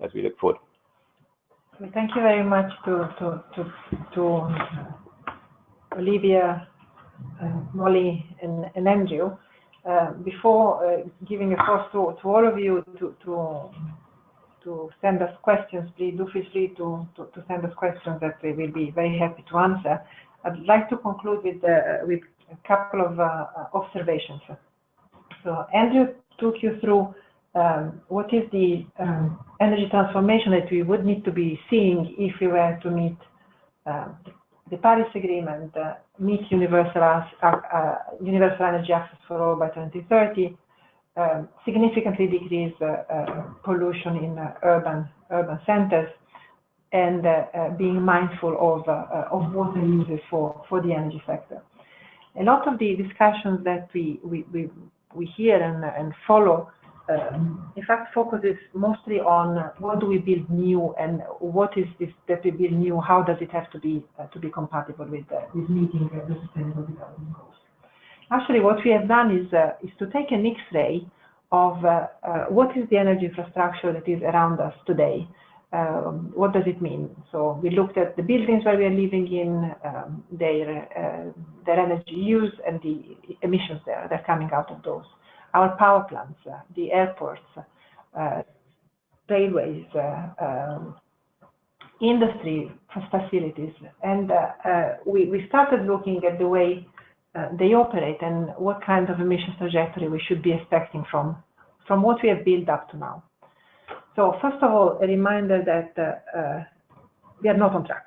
as we look forward. Thank you very much to Olivia, Molly, and Andrew. Before giving a floor to all of you to send us questions, please do feel free to send us questions that we will be very happy to answer. I'd like to conclude with a couple of observations. So Andrew took you through what is the energy transformation that we would need to be seeing if we were to meet the Paris Agreement, meet universal energy access for all by 2030, significantly decrease pollution in urban centers, and being mindful of water uses for the energy sector. A lot of the discussions that we hear and follow, in fact, focuses mostly on what do we build new and what is this that we build new, how does it have to be compatible with meeting the sustainable development goals. Actually, what we have done is to take an X-ray of what is the energy infrastructure that is around us today. What does it mean? So we looked at the buildings where we are living in, their energy use and the emissions that are coming out of those. Our power plants, the airports, railways, industry facilities, and we started looking at the way they operate and what kind of emissions trajectory we should be expecting from what we have built up to now. So first of all, a reminder that we are not on track.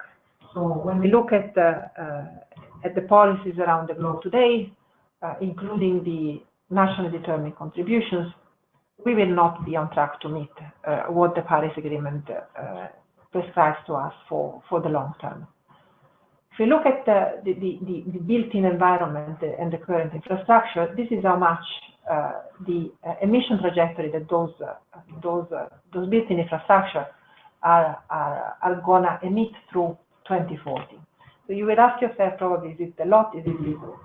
So when we look at the policies around the globe today, including the nationally determined contributions, we will not be on track to meet what the Paris Agreement prescribes to us for the long term. If we look at the built-in environment and the current infrastructure, this is how much the emission trajectory that those built-in infrastructure are gonna emit through 2040. So you will ask yourself probably, is it a lot, is it little?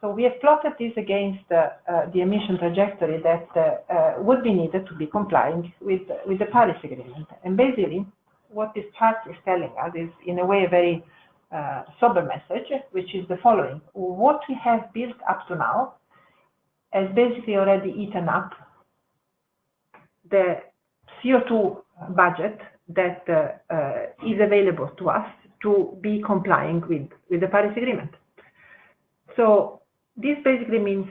So we have plotted this against the emission trajectory that would be needed to be complying with the Paris Agreement. And basically, what this chart is telling us is, in a way, a very sober message, which is the following. What we have built up to now has basically already eaten up the CO2 budget that is available to us to be complying with the Paris Agreement. So this basically means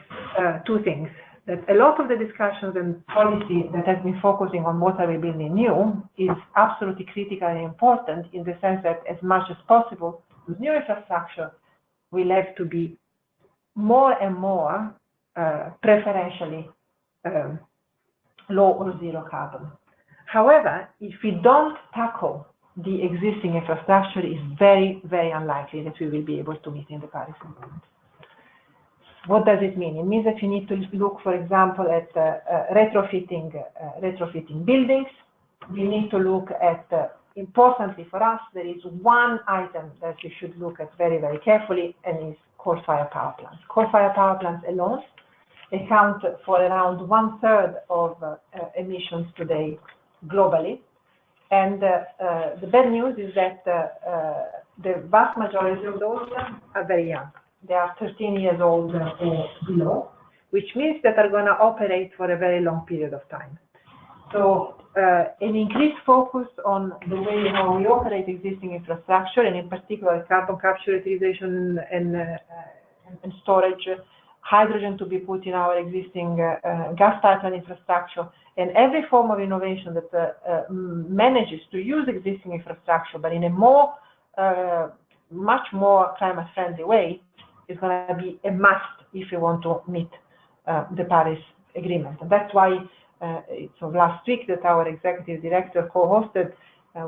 two things. That a lot of the discussions and policy that has been focusing on what are we building new is absolutely critical and important, in the sense that as much as possible, new infrastructure will have to be more and more preferentially low or zero carbon. However, if we don't tackle the existing infrastructure, it's very, very unlikely that we will be able to meet in the Paris Agreement. What does it mean? It means that you need to look, for example, at retrofitting buildings. We need to look at, importantly for us, there is one item that we should look at very, very carefully, and is coal-fired power plants. Coal-fired power plants alone account for around 1/3 of emissions today globally. And the bad news is that the vast majority of those are very young. They are 13 years old or below, which means that they're going to operate for a very long period of time. So an increased focus on the way how we operate existing infrastructure, and in particular carbon capture, utilization, and storage, hydrogen to be put in our existing gas pipeline infrastructure, and every form of innovation that manages to use existing infrastructure, but in a more, much more climate-friendly way, is going to be a must if you want to meet the Paris Agreement. And that's why it's last week that our executive director co-hosted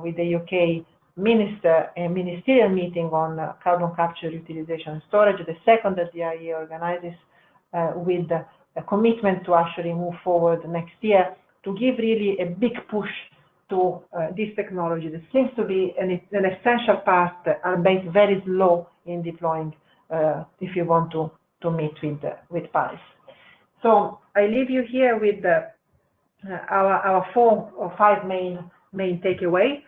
with the UK minister a ministerial meeting on carbon capture, utilization, and storage, the second that the IEA organizes, with a commitment to actually move forward next year to give really a big push to this technology that seems to be an essential part, albeit very slow in deploying, if you want to meet with Paris. So I leave you here with our 4 or 5 main takeaway.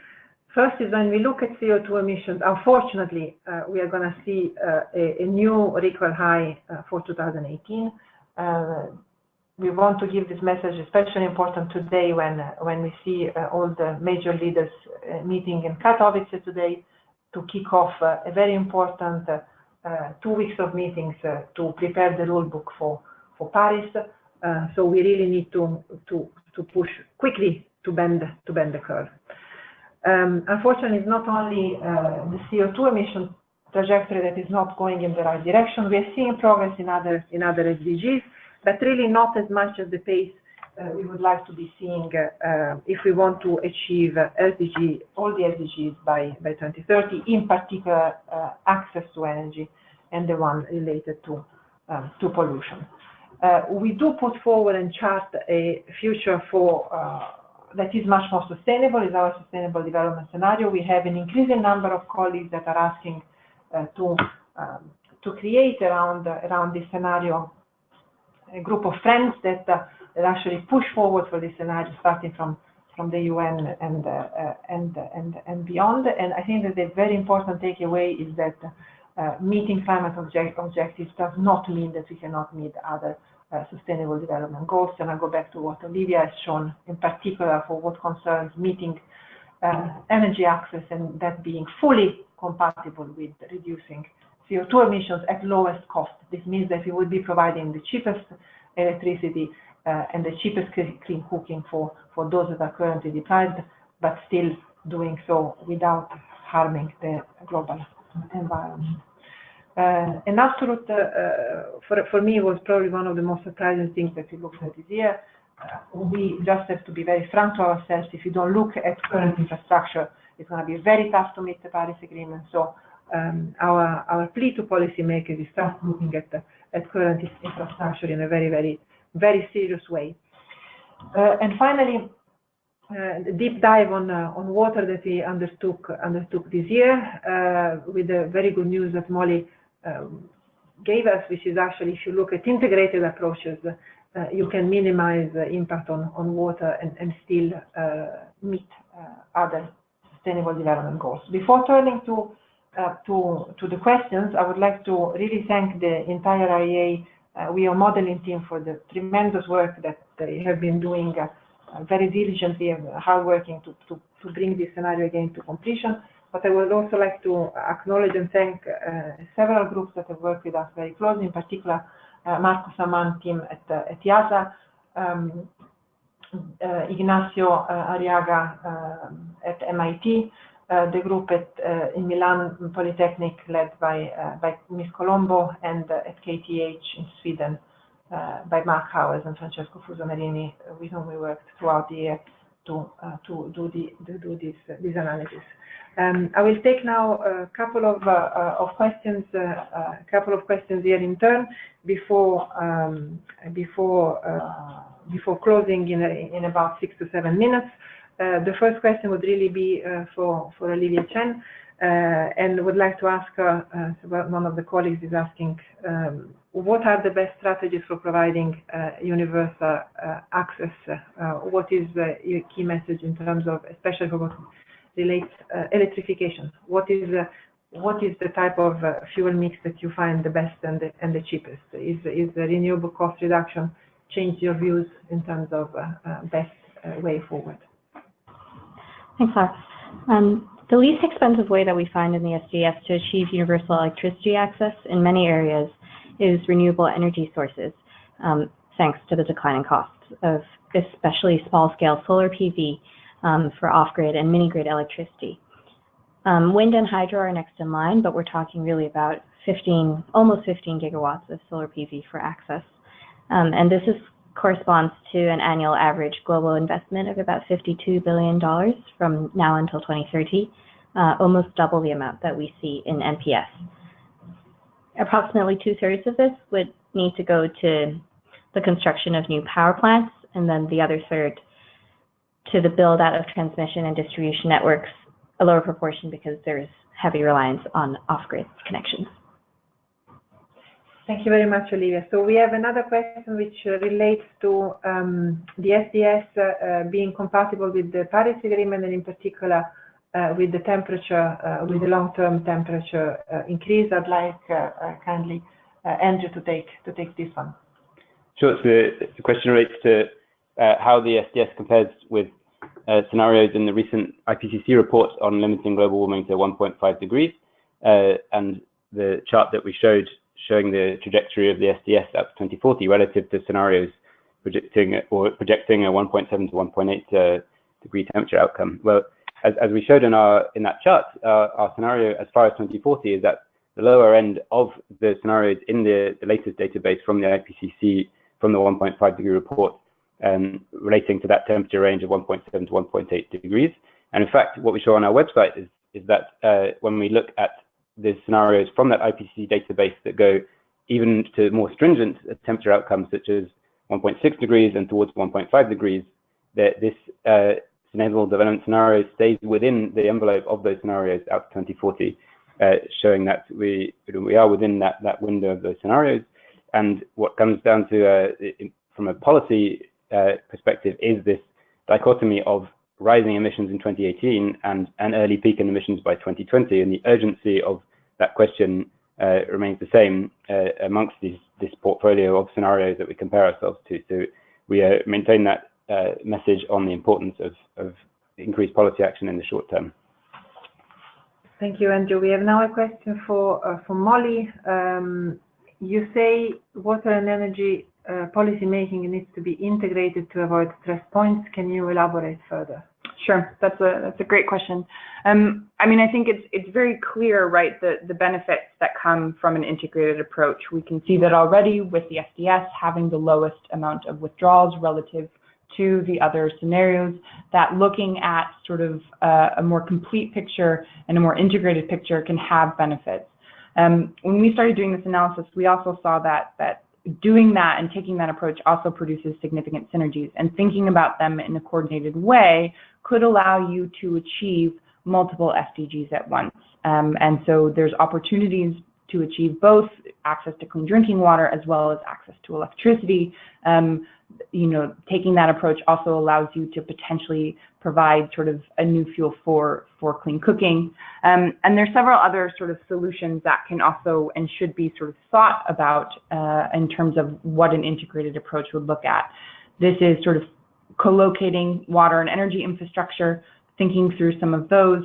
First is, when we look at CO2 emissions, unfortunately, we are going to see a new record high for 2018. We want to give this message, especially important today when we see all the major leaders meeting in Katowice today to kick off a very important 2 weeks of meetings to prepare the rule book for Paris. So we really need to push quickly to bend the curve. Unfortunately, it's not only the CO2 emission trajectory that is not going in the right direction. We are seeing progress in other SDGs, but really not as much as the pace we would like to be seeing if we want to achieve all the SDGs by 2030, in particular access to energy and the one related to pollution. We do put forward and chart a future for that is much more sustainable, is our sustainable development scenario. We have an increasing number of colleagues that are asking to create around this scenario a group of friends that actually push forward for this scenario, starting from the UN and beyond. And I think that the very important takeaway is that meeting climate objectives does not mean that we cannot meet other sustainable development goals. And I go back to what Olivia has shown, in particular for what concerns meeting energy access, and that being fully compatible with reducing CO2 emissions at lowest cost. This means that we would be providing the cheapest electricity and the cheapest clean cooking for those that are currently deprived, but still doing so without harming the global environment. And absolute, for me, was probably one of the most surprising things that we looked at this year. We just have to be very frank to ourselves. If you don't look at current infrastructure, it's going to be very tough to meet the Paris Agreement. So our plea to policymakers is start looking at current infrastructure in a very, very serious way. And finally, the deep dive on water that we undertook this year, with the very good news that Molly gave us, which is actually, if you look at integrated approaches, you can minimize the impact on water and still meet other sustainable development goals. Before turning to the questions, I would like to really thank the entire IEA we are modeling team for the tremendous work that they have been doing very diligently and hard working to bring this scenario again to completion. But I would also like to acknowledge and thank several groups that have worked with us very closely, in particular Marco Saman team at IASA, Ignacio Arriaga at MIT, the group in Milan Polytechnic led by Ms. Colombo, and at KTH in Sweden by Mark Howes and Francesco Fusomerini, with whom we worked throughout the year to do this analysis. I will take now a couple of questions here in turn before closing in about 6 to 7 minutes. The first question would really be for Olivia Chen, and would like to ask her, one of the colleagues is asking, what are the best strategies for providing universal access? What is your key message in terms of, especially for what relates electrification? What is the type of fuel mix that you find the best and the cheapest? Is the renewable cost reduction change your views in terms of best way forward? Thanks, Laura. The least expensive way that we find in the SDS to achieve universal electricity access in many areas is renewable energy sources, thanks to the declining costs of especially small-scale solar PV for off-grid and mini-grid electricity. Wind and hydro are next in line, but we're talking really about almost 15 gigawatts of solar PV for access. And this corresponds to an annual average global investment of about $52 billion from now until 2030, almost double the amount that we see in NPS. Approximately 2/3 of this would need to go to the construction of new power plants, and then the other third to the build out of transmission and distribution networks, a lower proportion because there's heavy reliance on off-grid connections. Thank you very much, Olivia. So we have another question which relates to the SDS being compatible with the Paris Agreement, and in particular with the temperature, with the long-term temperature increase. I'd like kindly Andrew to take this one. Sure. So the question relates to how the SDS compares with scenarios in the recent IPCC report on limiting global warming to 1.5 degrees, and the chart that we showed showing the trajectory of the SDS up to 2040 relative to scenarios projecting a 1.7 to 1.8 degree temperature outcome. Well, as we showed in that chart, our scenario as far as 2040 is at the lower end of the scenarios in the latest database from the IPCC, from the 1.5 degree report, relating to that temperature range of 1.7 to 1.8 degrees. And in fact, what we show on our website is that when we look at the scenarios from that IPCC database that go even to more stringent temperature outcomes, such as 1.6 degrees and towards 1.5 degrees, that this sustainable development scenario stays within the envelope of those scenarios out to 2040, showing that we are within that window of those scenarios. And what comes down to, from a policy perspective, is this dichotomy of rising emissions in 2018 and an early peak in emissions by 2020, and the urgency of that question remains the same amongst this portfolio of scenarios that we compare ourselves to. So we maintain that message on the importance of increased policy action in the short term. Thank you, Andrew. We have now a question for Molly. You say water and energy policy making needs to be integrated to avoid stress points. Can you elaborate further? Sure, that's a great question. I mean, I think it's very clear, right, the benefits that come from an integrated approach. We can see that already with the SDS having the lowest amount of withdrawals relative to the other scenarios, that looking at sort of a more complete picture and a more integrated picture can have benefits. When we started doing this analysis, we also saw that doing that and taking that approach also produces significant synergies, and thinking about them in a coordinated way could allow you to achieve multiple SDGs at once. And so there's opportunities to achieve both access to clean drinking water as well as access to electricity. You know, taking that approach also allows you to potentially provide sort of a new fuel for clean cooking. And there's several other sort of solutions that can also and should be sort of thought about in terms of what an integrated approach would look at. This is sort of co-locating water and energy infrastructure, thinking through some of those,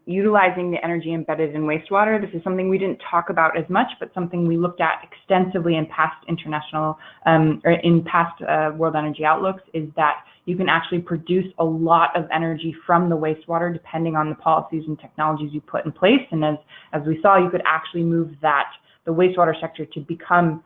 utilizing the energy embedded in wastewater. This is something we didn't talk about as much, but something we looked at extensively in past international, or in past World Energy Outlooks, is that you can actually produce a lot of energy from the wastewater depending on the policies and technologies you put in place. And as we saw, you could actually move the wastewater sector to become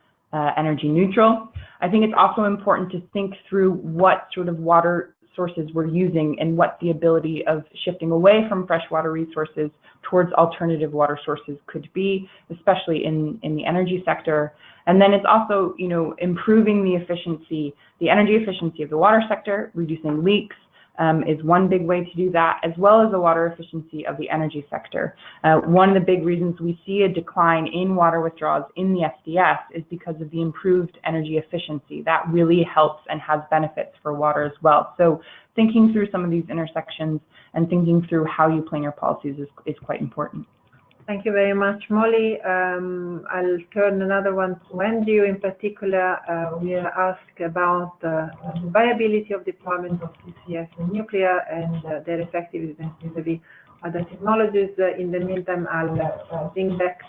energy neutral. I think it's also important to think through what sort of water sources we're using and what the ability of shifting away from freshwater resources towards alternative water sources could be, especially in the energy sector. And then it's also, you know, improving the efficiency, the energy efficiency of the water sector, reducing leaks, is one big way to do that, as well as the water efficiency of the energy sector. One of the big reasons we see a decline in water withdrawals in the SDS is because of the improved energy efficiency. That really helps and has benefits for water as well. So thinking through some of these intersections and thinking through how you plan your policies is quite important. Thank you very much, Molly. I'll turn another one to Andrew. In particular, we are asked about the viability of deployment of CCS in nuclear and their effectiveness vis-a-vis other technologies. In the meantime, I'll bring back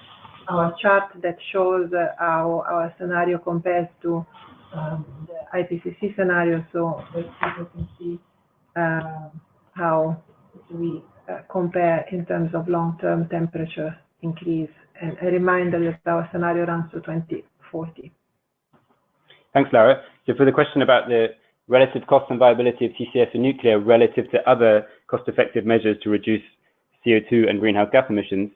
our chart that shows how our scenario compares to the IPCC scenario, so that people can see how we compare in terms of long-term temperature increase, and a reminder that our scenario runs to 2040. Thanks, Lara. So for the question about the relative cost and viability of CCS and nuclear relative to other cost-effective measures to reduce CO2 and greenhouse gas emissions,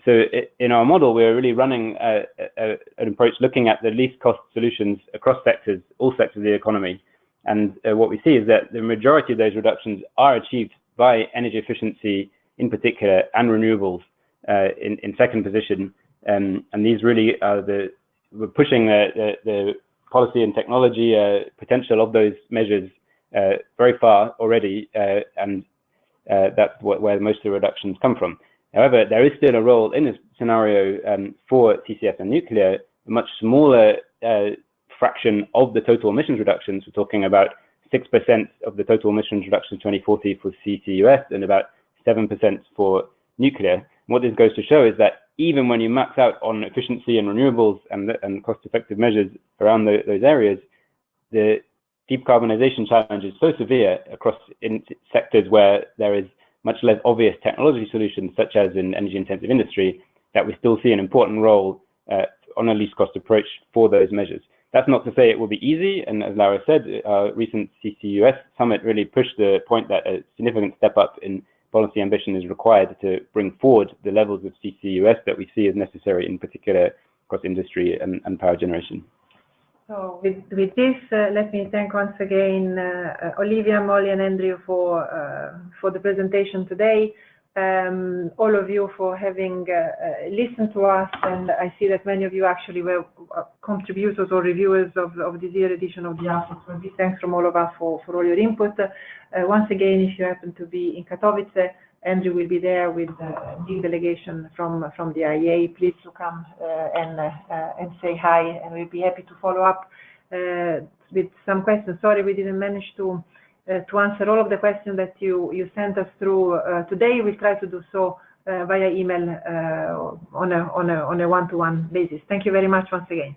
so in our model, we're really running an approach looking at the least cost solutions across sectors, all sectors of the economy. And what we see is that the majority of those reductions are achieved by energy efficiency in particular, and renewables in second position. And these really are we're pushing the policy and technology potential of those measures very far already, and that's where most of the reductions come from. However, there is still a role in this scenario for CCS and nuclear, a much smaller fraction of the total emissions reductions. We're talking about 6% of the total emissions reduction in 2040 for CCUS and about 7% for nuclear. And what this goes to show is that even when you max out on efficiency and renewables and cost-effective measures around those areas, the decarbonization challenge is so severe across sectors where there is much less obvious technology solutions, such as in energy-intensive industry, that we still see an important role on a least cost approach for those measures. That's not to say it will be easy, and as Lara said, our recent CCUS summit really pushed the point that a significant step up in policy ambition is required to bring forward the levels of CCUS that we see as necessary, in particular across industry and power generation. So with this, let me thank once again Olivia, Molly, and Andrew for the presentation today. All of you for having listened to us, and I see that many of you actually were contributors or reviewers of this year edition of the Outlook. So big thanks from all of us for all your input. Once again, if you happen to be in Katowice, Andrew will be there with a big delegation from the IEA. Please do come and say hi, and we'll be happy to follow up with some questions. Sorry, we didn't manage to answer all of the questions that you sent us through today. We'll try to do so via email on a one-to-one basis. Thank you very much once again.